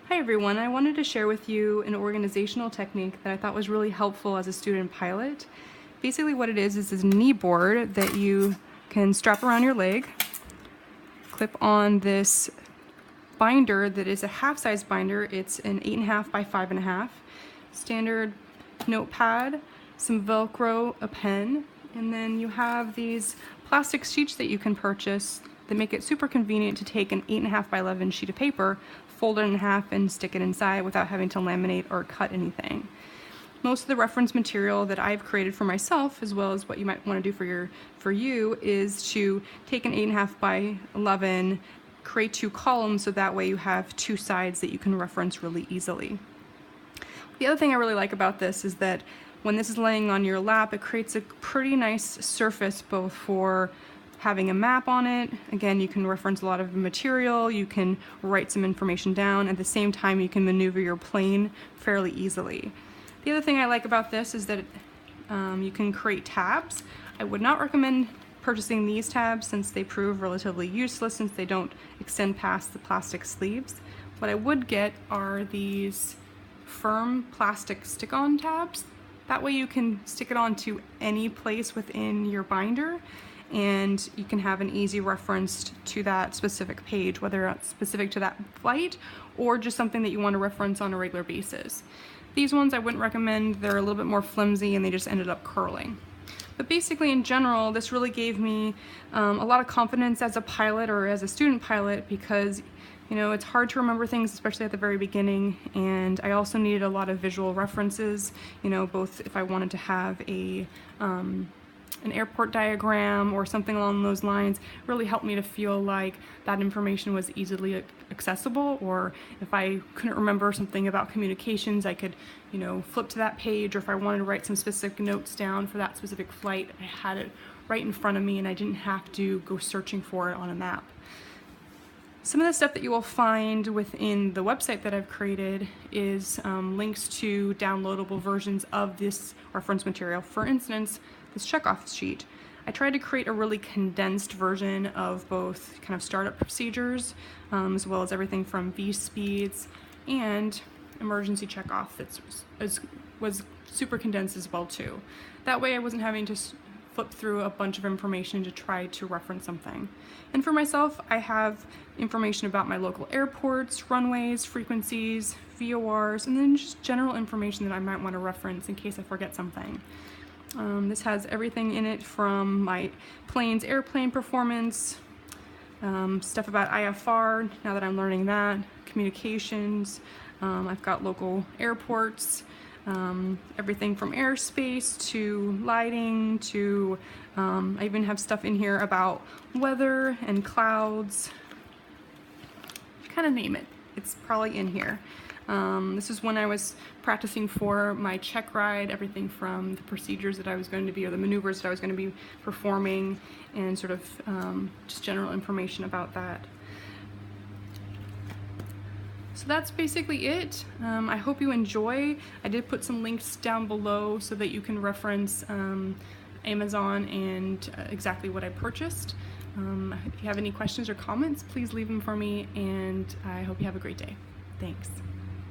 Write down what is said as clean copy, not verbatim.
Hi everyone, I wanted to share with you an organizational technique that I thought was really helpful as a student pilot. Basically what it is this knee board that you can strap around your leg, clip on this binder that is a half-size binder. It's an 8.5 by 5.5, standard notepad, some Velcro, a pen, and then you have these plastic sheets that you can purchase that make it super convenient to take an 8.5 by 11 sheet of paper, fold it in half and stick it inside without having to laminate or cut anything. Most of the reference material that I've created for myself, as well as what you might want to do for you, is to take an 8.5 by 11, create 2 columns so that way you have 2 sides that you can reference really easily. The other thing I really like about this is that when this is laying on your lap, it creates a pretty nice surface both for having a map on it. Again, you can reference a lot of the material, you can write some information down, at the same time you can maneuver your plane fairly easily. The other thing I like about this is that you can create tabs. I would not recommend purchasing these tabs since they prove relatively useless since they don't extend past the plastic sleeves. What I would get are these firm plastic stick-on tabs. That way you can stick it onto any place within your binder and you can have an easy reference to that specific page, whether it's specific to that flight or just something that you want to reference on a regular basis. These ones I wouldn't recommend. They're a little bit more flimsy and they just ended up curling. But basically in general, this really gave me a lot of confidence as a pilot or as a student pilot because it's hard to remember things, especially at the very beginning, and I also needed a lot of visual references, both if I wanted to have an airport diagram or something along those lines. Really helped me to feel like that information was easily accessible, or if I couldn't remember something about communications, I could flip to that page, or if I wanted to write some specific notes down for that specific flight, I had it right in front of me and I didn't have to go searching for it on a map. Some of the stuff that you will find within the website that I've created is links to downloadable versions of this reference material. For instance, this checkoff sheet. I tried to create a really condensed version of both kind of startup procedures, as well as everything from V-speeds and emergency checkoff that was super condensed as well too. That way I wasn't having to flip through a bunch of information to try to reference something. And for myself, I have information about my local airports, runways, frequencies, VORs, and then just general information that I might want to reference in case I forget something. This has everything in it from my plane's airplane performance, stuff about IFR, now that I'm learning that, communications, I've got local airports, everything from airspace to lighting to I even have stuff in here about weather and clouds. Kind of name it, it's probably in here. This is when I was practicing for my check ride, everything from the procedures that I was going to be, or the maneuvers that I was going to be performing, and sort of just general information about that. So that's basically it. I hope you enjoy. I did put some links down below so that you can reference Amazon and exactly what I purchased. If you have any questions or comments, please leave them for me, and I hope you have a great day. Thanks.